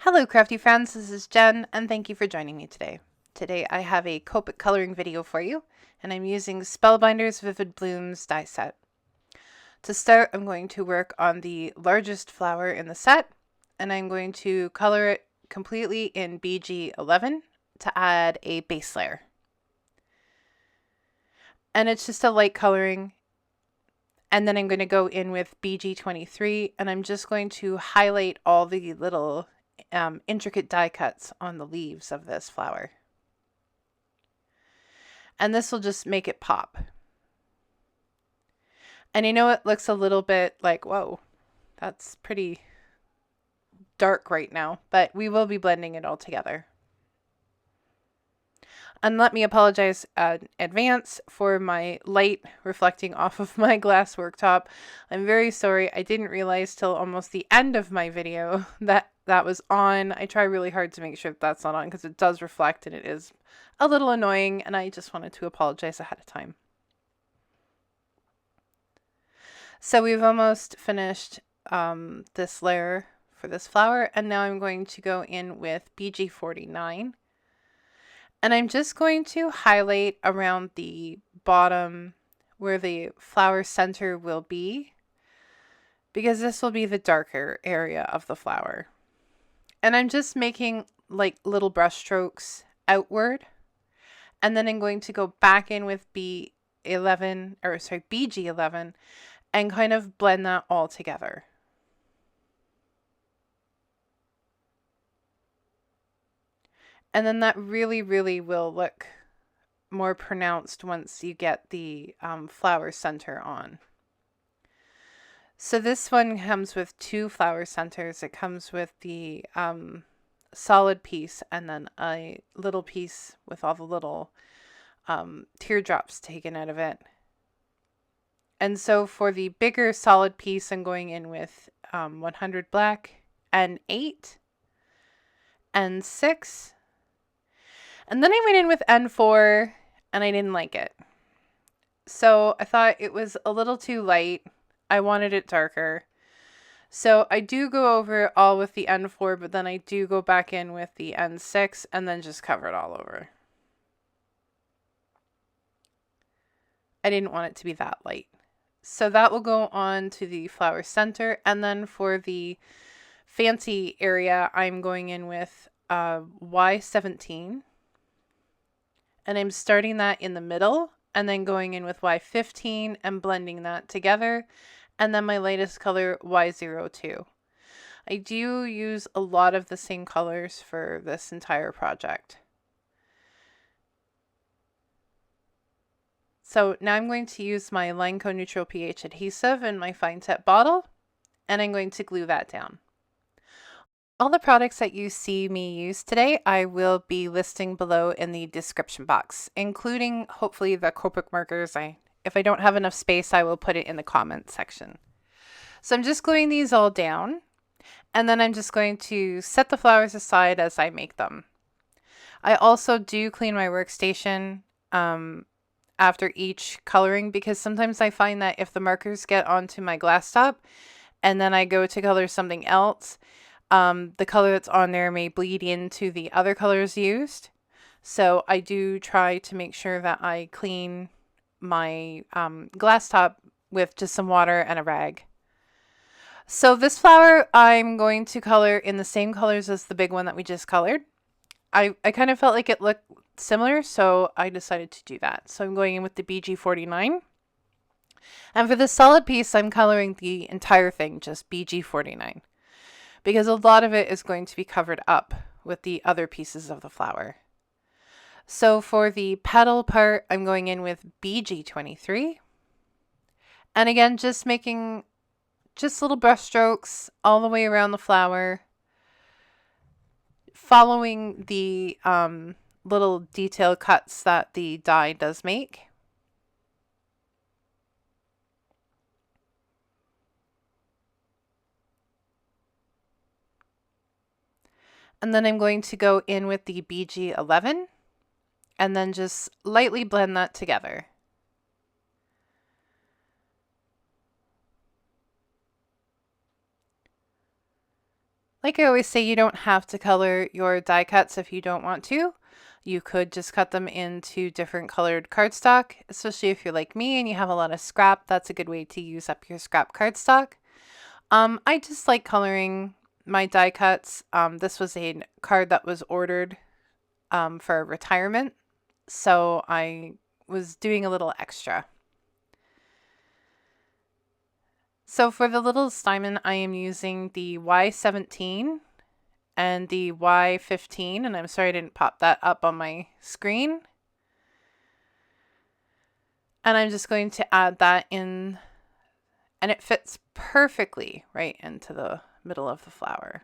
Hello Crafty Friends, this is Jen and thank you for joining me today. Today I have a Copic coloring video for you and I'm using Spellbinders Vivid Blooms die set. To start, I'm going to work on the largest flower in the set and I'm going to color it completely in BG11 to add a base layer. And it's just a light coloring. And then I'm going to go in with BG23 and I'm just going to highlight all the little intricate die cuts on the leaves of this flower. And this will just make it pop. And I know it looks a little bit like, whoa, that's pretty dark right now, but we will be blending it all together. And let me apologize in advance for my light reflecting off of my glass worktop. I'm very sorry. I didn't realize till almost the end of my video that that was on. I try really hard to make sure that that's not on because it does reflect and it is a little annoying, and I just wanted to apologize ahead of time. So we've almost finished this layer for this flower, and now I'm going to go in with BG49. And I'm just going to highlight around the bottom where the flower center will be, because this will be the darker area of the flower. And I'm just making like little brush strokes outward. And then I'm going to go back in with BG11 and kind of blend that all together. And then that really will look more pronounced once you get the flower center on. So this one comes with two flower centers. It comes with the solid piece and then a little piece with all the little teardrops taken out of it. And so for the bigger solid piece, I'm going in with 100 black and 8 and 6. And then I went in with N4 and I didn't like it. So I thought it was a little too light. I wanted it darker. So I do go over it all with the N4, but then I do go back in with the N6 and then just cover it all over. I didn't want it to be that light. So that will go on to the flower center. And then for the fancy area, I'm going in with Y17. And I'm starting that in the middle and then going in with Y15 and blending that together. And then my lightest color, Y02. I do use a lot of the same colors for this entire project. So now I'm going to use my LINECO neutral pH adhesive in my fine tip bottle, and I'm going to glue that down. All the products that you see me use today, I will be listing below in the description box, including hopefully the Copic markers. If I don't have enough space, I will put it in the comments section. So I'm just gluing these all down, and then I'm just going to set the flowers aside as I make them. I also do clean my workstation after each coloring, because sometimes I find that if the markers get onto my glass top and then I go to color something else, the color that's on there may bleed into the other colors used. So I do try to make sure that I clean my glass top with just some water and a rag. So this flower I'm going to color in the same colors as the big one that we just colored. I kind of felt like it looked similar, so I decided to do that. So I'm going in with the BG49. And for the solid piece, I'm coloring the entire thing, just BG49. Because a lot of it is going to be covered up with the other pieces of the flower. So for the petal part, I'm going in with BG23. And again, just making just little brush strokes all the way around the flower, following the little detail cuts that the die does make. And then I'm going to go in with the BG11 and then just lightly blend that together. Like I always say, you don't have to color your die cuts if you don't want to. You could just cut them into different colored cardstock, especially if you're like me and you have a lot of scrap. That's a good way to use up your scrap cardstock. I just like coloring my die cuts. This was a card that was ordered for retirement, so I was doing a little extra. So for the little Steinman, I am using the Y17 and the Y15, and I'm sorry I didn't pop that up on my screen. And I'm just going to add that in, and it fits perfectly right into the middle of the flower.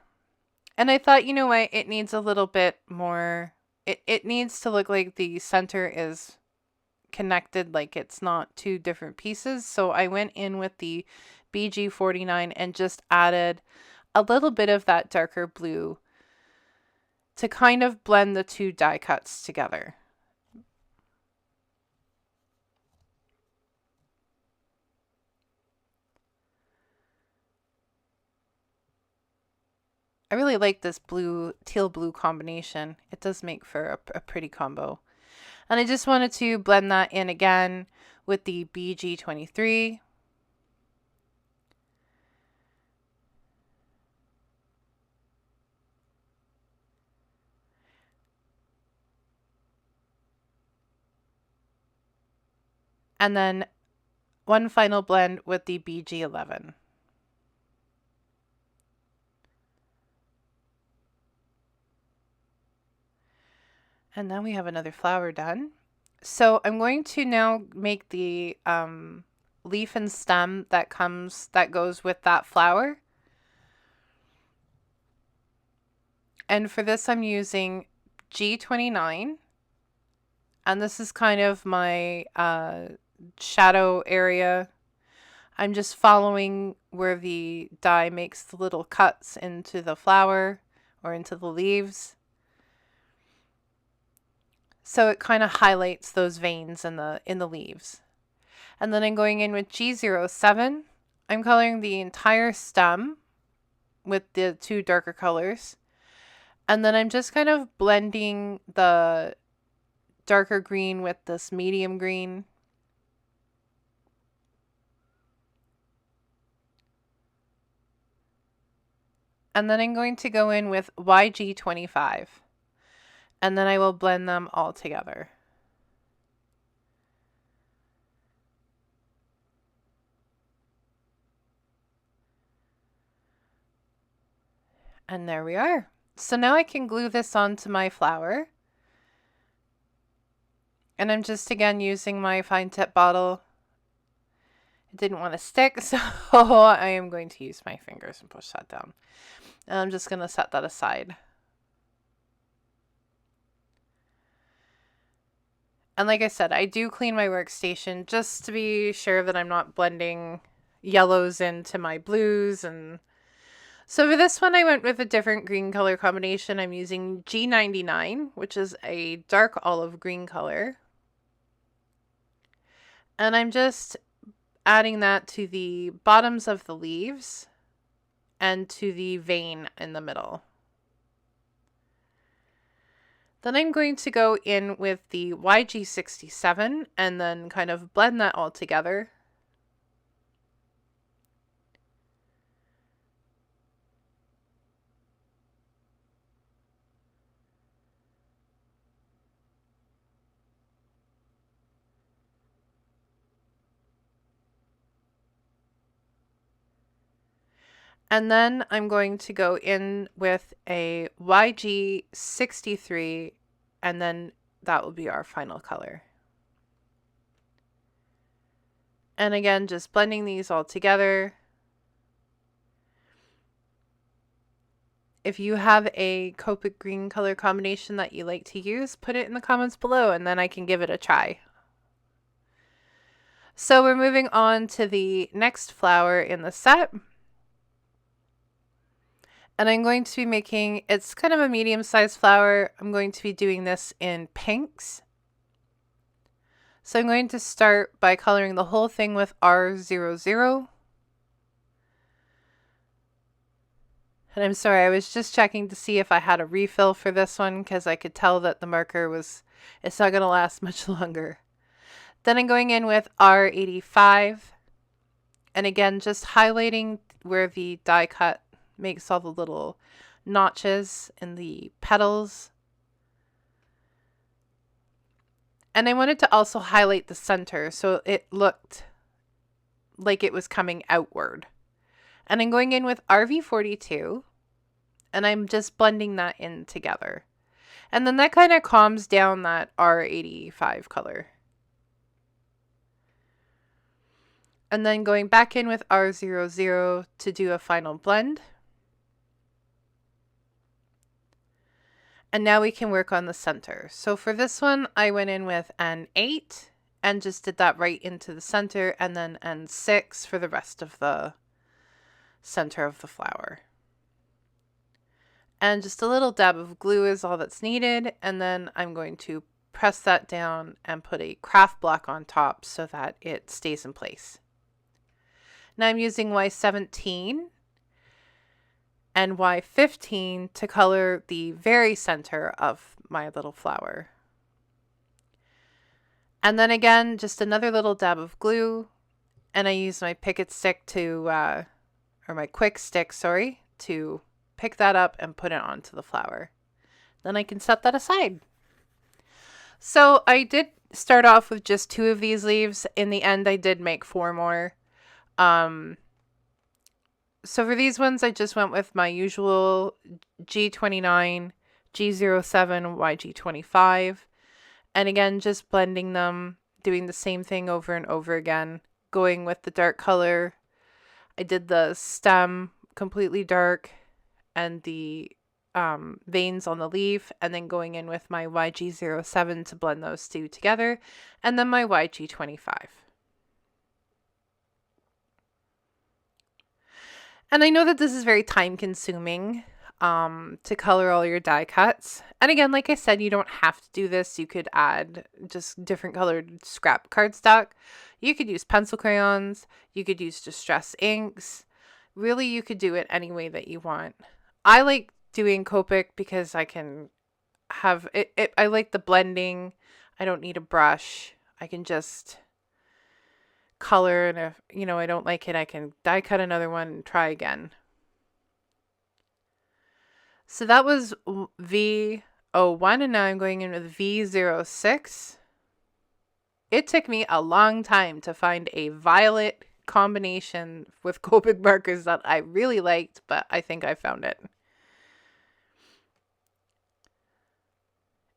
And I thought, you know what, it needs a little bit more, it needs to look like the center is connected, like it's not two different pieces. So I went in with the BG49 and just added a little bit of that darker blue to kind of blend the two die cuts together. I really like this blue, teal blue combination. It does make for a pretty combo. And I just wanted to blend that in again with the BG23. And then one final blend with the BG11. And then we have another flower done. So I'm going to now make the leaf and stem that goes with that flower. And for this, I'm using G29. And this is kind of my shadow area. I'm just following where the die makes the little cuts into the flower or into the leaves. So it kind of highlights those veins in the leaves. And then I'm going in with G07. I'm coloring the entire stem with the two darker colors. And then I'm just kind of blending the darker green with this medium green. And then I'm going to go in with YG25. And then I will blend them all together. And there we are. So now I can glue this onto my flower. And I'm just again using my fine tip bottle. It didn't want to stick, so I am going to use my fingers and push that down. And I'm just going to set that aside. And like I said, I do clean my workstation just to be sure that I'm not blending yellows into my blues. And so for this one, I went with a different green color combination. I'm using G99, which is a dark olive green color. And I'm just adding that to the bottoms of the leaves and to the vein in the middle. Then I'm going to go in with the YG67 and then kind of blend that all together. And then I'm going to go in with a YG63, and then that will be our final color. And again, just blending these all together. If you have a Copic green color combination that you like to use, put it in the comments below and then I can give it a try. So we're moving on to the next flower in the set. And I'm going to be making, it's kind of a medium-sized flower. I'm going to be doing this in pinks. So I'm going to start by coloring the whole thing with R00. And I'm sorry, I was just checking to see if I had a refill for this one because I could tell that the marker it's not going to last much longer. Then I'm going in with R85. And again, just highlighting where the die cut makes all the little notches in the petals. And I wanted to also highlight the center so it looked like it was coming outward. And I'm going in with RV42 and I'm just blending that in together. And then that kind of calms down that R85 color. And then going back in with R00 to do a final blend. And now we can work on the center. So for this one, I went in with an 8 and just did that right into the center, and then an 6 for the rest of the center of the flower. And just a little dab of glue is all that's needed, and then I'm going to press that down and put a craft block on top so that it stays in place. Now I'm using Y17 and Y15 to color the very center of my little flower. And then again, just another little dab of glue, and I use my QuickStik to pick that up and put it onto the flower. Then I can set that aside. So I did start off with just 2 of these leaves. In the end, I did make 4 more. So for these ones, I just went with my usual G29, G07, YG25. And again, just blending them, doing the same thing over and over again, going with the dark color. I did the stem completely dark and the veins on the leaf, and then going in with my YG07 to blend those 2 together, and then my YG25. And I know that this is very time consuming to color all your die cuts. And again, like I said, you don't have to do this. You could add just different colored scrap cardstock. You could use pencil crayons. You could use distress inks. Really, you could do it any way that you want. I like doing Copic because I can have it. I like the blending. I don't need a brush. I can just color, and if I don't like it, I can die cut another one and try again. So that was V01, and now I'm going in with V06. It took me a long time to find a violet combination with Copic markers that I really liked, but I think I found it.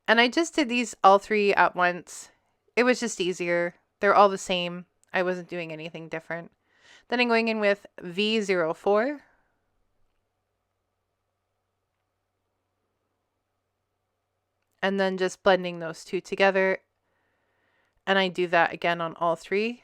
And I just did these all 3 at once. It was just easier. They're all the same. I wasn't doing anything different. Then I'm going in with V04. And then just blending those 2 together. And I do that again on all 3.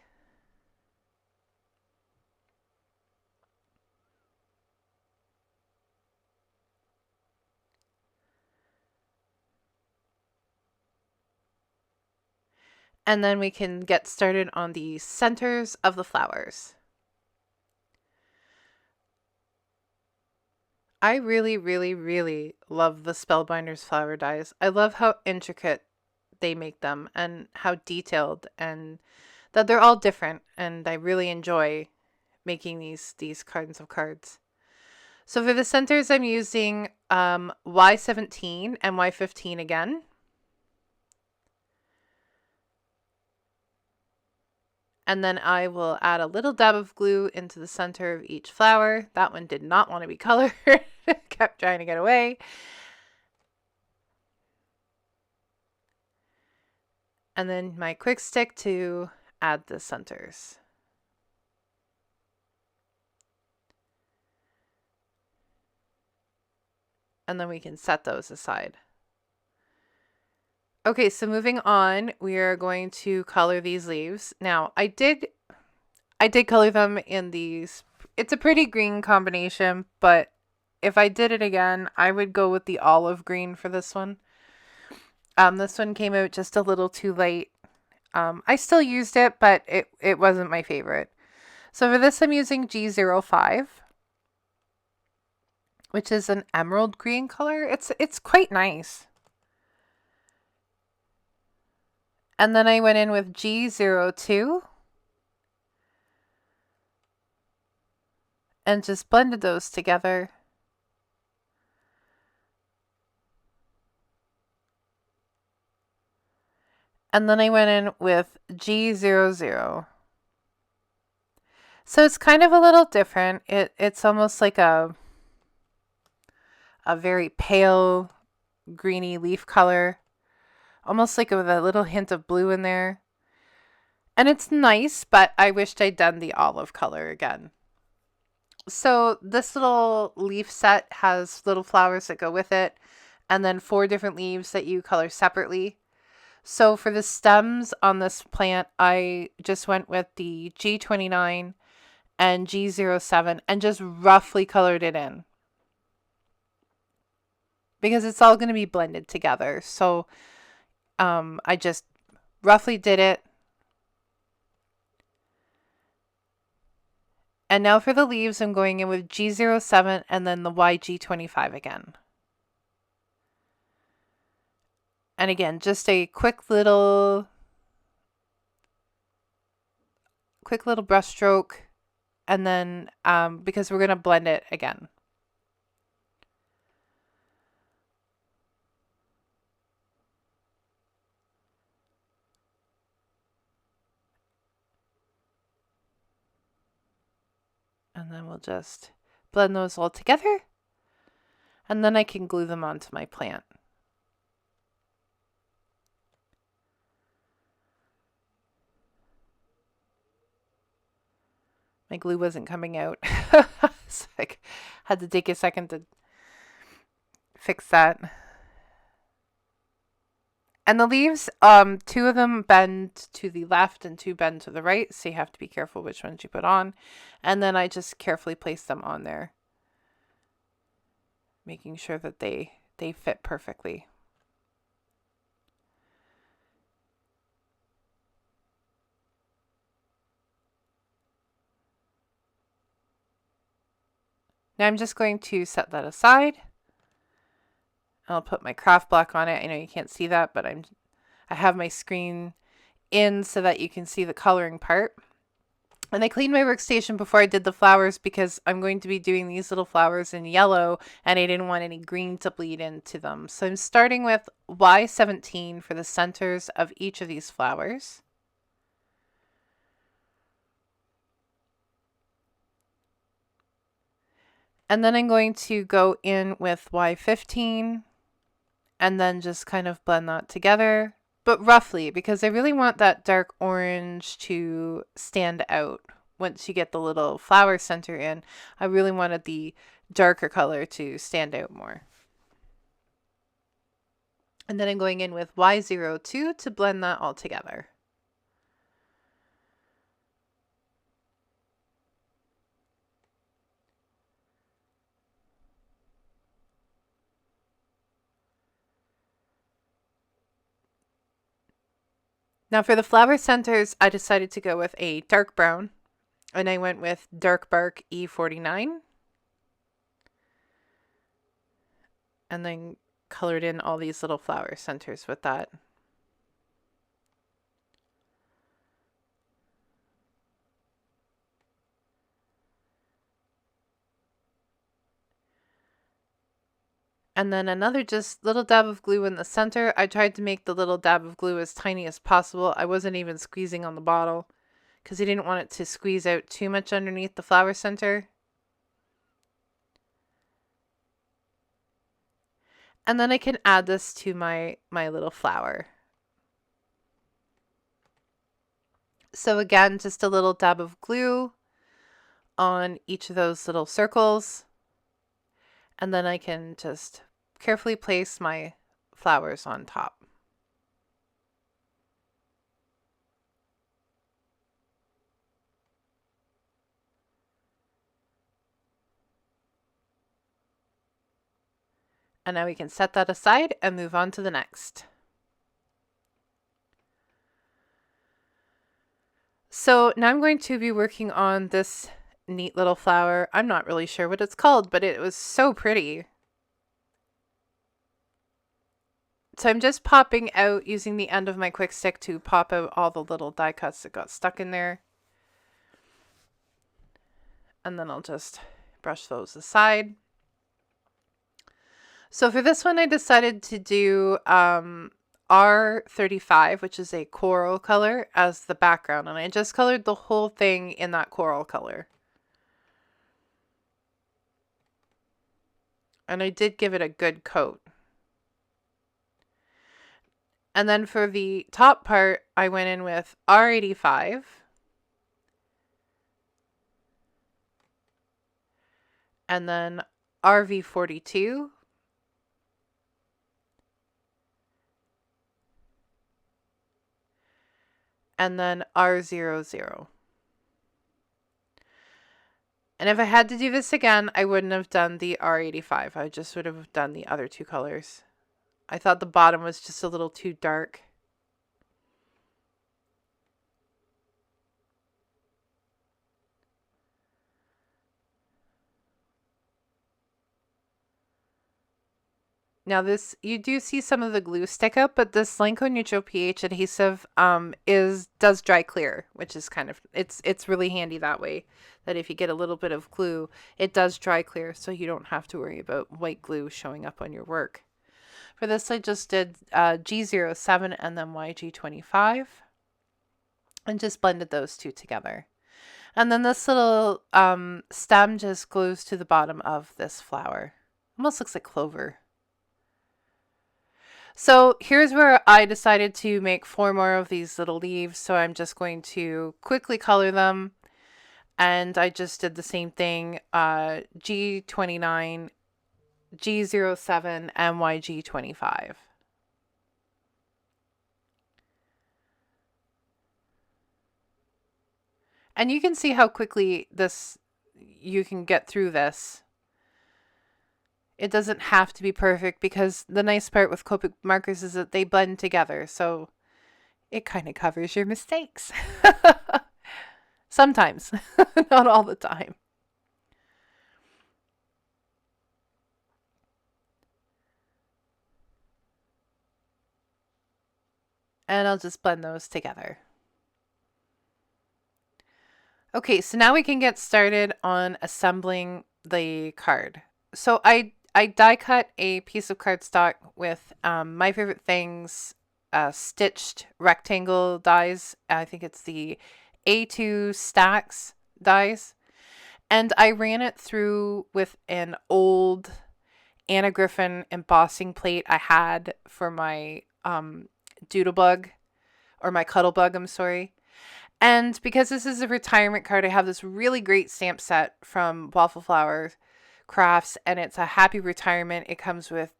And then we can get started on the centers of the flowers. I really, really, really love the Spellbinders flower dies. I love how intricate they make them and how detailed, and that they're all different. And I really enjoy making these kinds of cards. So for the centers, I'm using Y17 and Y15 again. And then I will add a little dab of glue into the center of each flower. That one did not want to be colored. Kept trying to get away. And then my QuickStik to add the centers. And then we can set those aside. Okay, so moving on, we are going to color these leaves. Now, I did color them in these. It's a pretty green combination, but if I did it again, I would go with the olive green for this one. This one came out just a little too late. I still used it, but it wasn't my favorite. So for this, I'm using G05. which is an emerald green color. It's quite nice. And then I went in with G02 and just blended those together. And then I went in with G00. So it's kind of a little different. It's almost like a very pale greeny leaf color, almost like with a little hint of blue in there. And it's nice, but I wished I'd done the olive color again. So this little leaf set has little flowers that go with it, and then 4 different leaves that you color separately. So for the stems on this plant, I just went with the G29 and G07 and just roughly colored it in, because it's all going to be blended together. So I just roughly did it. And now for the leaves, I'm going in with G07 and then the YG25 again. And again, just a quick little brush stroke, and then because we're going to blend it again. And then we'll just blend those all together, and then I can glue them onto my plant. My glue wasn't coming out. So I had to take a second to fix that. And the leaves, 2 of them bend to the left and 2 bend to the right, so you have to be careful which ones you put on. And then I just carefully place them on there, making sure that they fit perfectly. Now I'm just going to set that aside. I'll put my craft block on it. I know you can't see that, but I have my screen in so that you can see the coloring part. And I cleaned my workstation before I did the flowers because I'm going to be doing these little flowers in yellow, and I didn't want any green to bleed into them. So I'm starting with Y17 for the centers of each of these flowers. And then I'm going to go in with Y15 and then just kind of blend that together, but roughly, because I really want that dark orange to stand out. Once you get the little flower center in, I really wanted the darker color to stand out more. And then I'm going in with Y02 to blend that all together. Now for the flower centers, I decided to go with a dark brown, and I went with Dark Bark E49. And then colored in all these little flower centers with that. And then another just little dab of glue in the center. I tried to make the little dab of glue as tiny as possible. I wasn't even squeezing on the bottle because I didn't want it to squeeze out too much underneath the flower center. And then I can add this to my little flower. So again, just a little dab of glue on each of those little circles. And then I can just carefully place my flowers on top. And now we can set that aside and move on to the next. So now I'm going to be working on this neat little flower. I'm not really sure what it's called, but it was so pretty. So I'm just popping out using the end of my QuickStik to pop out all the little die cuts that got stuck in there. And then I'll just brush those aside. So for this one, I decided to do R35, which is a coral color, as the background. And I just colored the whole thing in that coral color. And I did give it a good coat. And then for the top part, I went in with R85. And then RV42. And then R00. And if I had to do this again, I wouldn't have done the R85. I just would have done the other two colors. I thought the bottom was just a little too dark. Now this, you do see some of the glue stick up, but this LINECO neutral pH adhesive does dry clear, which is kind of, it's really handy that way, that if you get a little bit of glue, it does dry clear, so you don't have to worry about white glue showing up on your work. For this, I just did G07 and then YG25 and just blended those two together. And then this little stem just glues to the bottom of this flower. Almost looks like clover. So here's where I decided to make 4 more of these little leaves. So I'm just going to quickly color them. And I just did the same thing, G29, G07, and YG25. And you can see how quickly you can get through this. It doesn't have to be perfect, because the nice part with Copic markers is that they blend together, so it kind of covers your mistakes. Sometimes, not all the time. And I'll just blend those together. Okay, so now we can get started on assembling the card. So I die cut a piece of cardstock with My Favorite Things stitched rectangle dies. I think it's the A2 stacks dies. And I ran it through with an old Anna Griffin embossing plate I had for my Doodlebug, or my Cuddlebug, I'm sorry. And because this is a retirement card, I have this really great stamp set from Waffle Flower Crafts, and it's a happy retirement. It comes with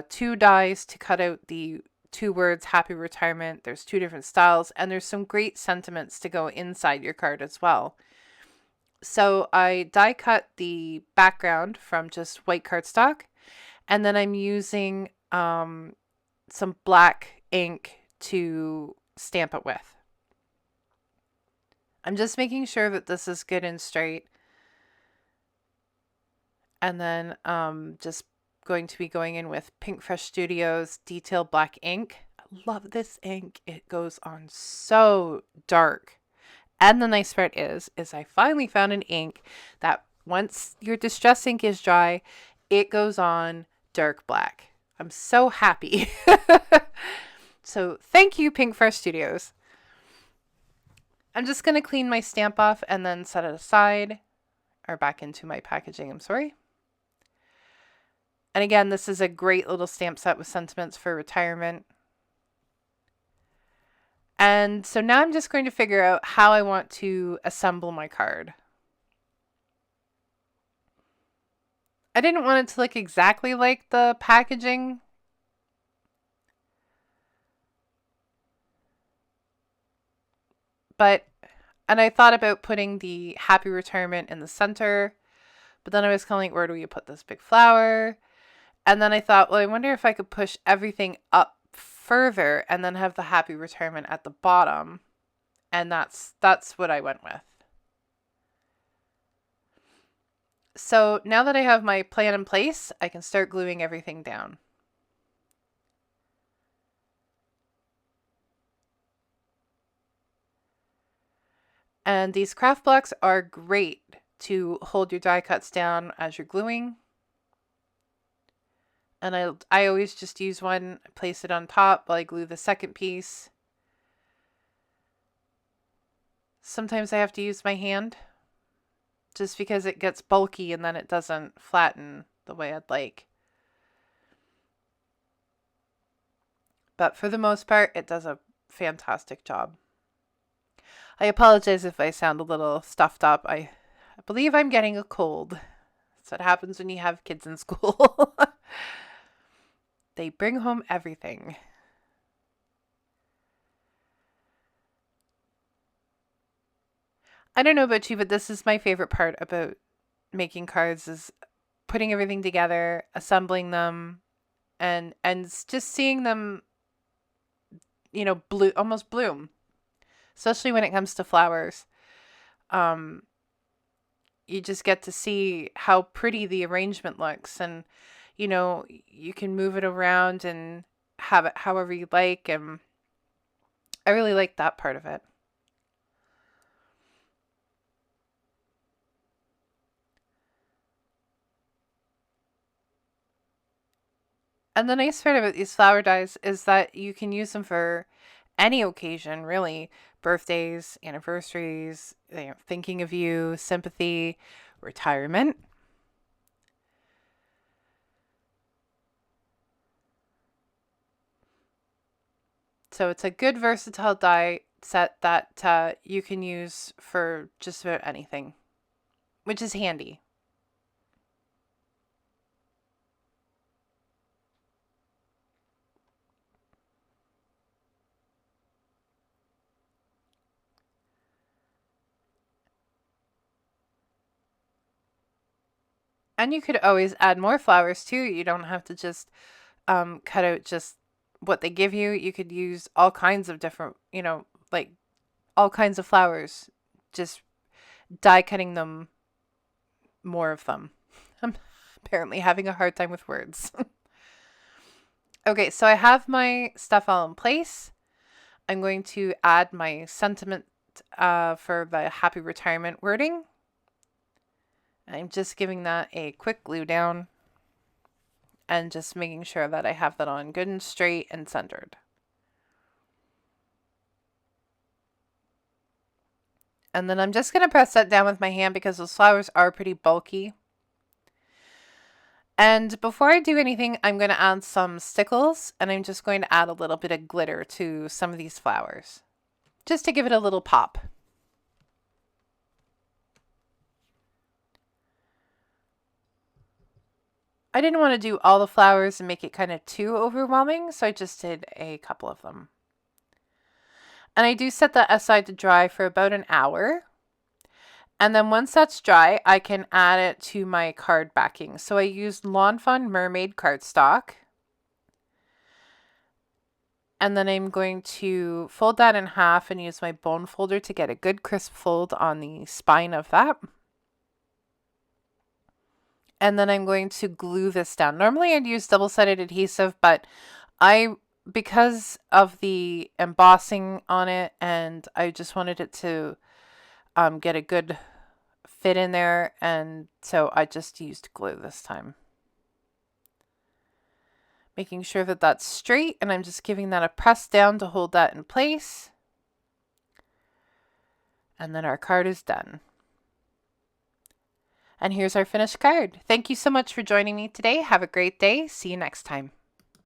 2 dies to cut out the 2 words happy retirement. There's 2 different styles, and there's some great sentiments to go inside your card as well. So I die cut the background from just white cardstock, and then I'm using some black ink to stamp it with. I'm just making sure that this is good and straight. And then just going to be going in with Pink Fresh Studios Detail Black ink. I love this ink. It goes on so dark. And the nice part is I finally found an ink that once your distress ink is dry, it goes on dark black. I'm so happy. So thank you, Pink Fresh Studios. I'm just going to clean my stamp off and then set it aside, or back into my packaging, I'm sorry. And again, this is a great little stamp set with sentiments for retirement. And so now I'm just going to figure out how I want to assemble my card. I didn't want it to look exactly like the packaging. And I thought about putting the happy retirement in the center, but then I was kind of like, where do we put this big flower? And then I thought, well, I wonder if I could push everything up further and then have the happy retirement at the bottom. And that's what I went with. So now that I have my plan in place, I can start gluing everything down. And these craft blocks are great to hold your die cuts down as you're gluing. And I always just use one, place it on top while I glue the second piece. Sometimes I have to use my hand just because it gets bulky and then it doesn't flatten the way I'd like. But for the most part, it does a fantastic job. I apologize if I sound a little stuffed up. I believe I'm getting a cold. That's what happens when you have kids in school. They bring home everything. I don't know about you, but this is my favorite part about making cards, is putting everything together, assembling them, and just seeing them, you know, almost bloom. Especially when it comes to flowers. You just get to see how pretty the arrangement looks, and you know, you can move it around and have it however you like, and I really like that part of it. And the nice part about these flower dies is that you can use them for any occasion, really. Birthdays, anniversaries, you know, thinking of you, sympathy, retirement. So it's a good versatile die set that you can use for just about anything, which is handy. And you could always add more flowers too. You don't have to just cut out just what they give you. You could use all kinds of different, you know, like all kinds of flowers. Just die cutting them, more of them. I'm apparently having a hard time with words. Okay, so I have my stuff all in place. I'm going to add my sentiment for the happy retirement wording. I'm just giving that a quick glue down and just making sure that I have that on good and straight and centered. And then I'm just going to press that down with my hand because those flowers are pretty bulky. And before I do anything, I'm going to add some stickles, and I'm just going to add a little bit of glitter to some of these flowers, just to give it a little pop. I didn't want to do all the flowers and make it kind of too overwhelming, so I just did a couple of them. And I do set that aside to dry for about an hour. And then once that's dry, I can add it to my card backing. So I used Lawn Fawn MERMAID cardstock. And then I'm going to fold that in half and use my bone folder to get a good crisp fold on the spine of that. And then I'm going to glue this down. Normally I'd use double-sided adhesive, but because of the embossing on it, and I just wanted it to get a good fit in there, and so I just used glue this time. Making sure that that's straight, and I'm just giving that a press down to hold that in place. And then our card is done. And here's our finished card. Thank you so much for joining me today. Have a great day. See you next time.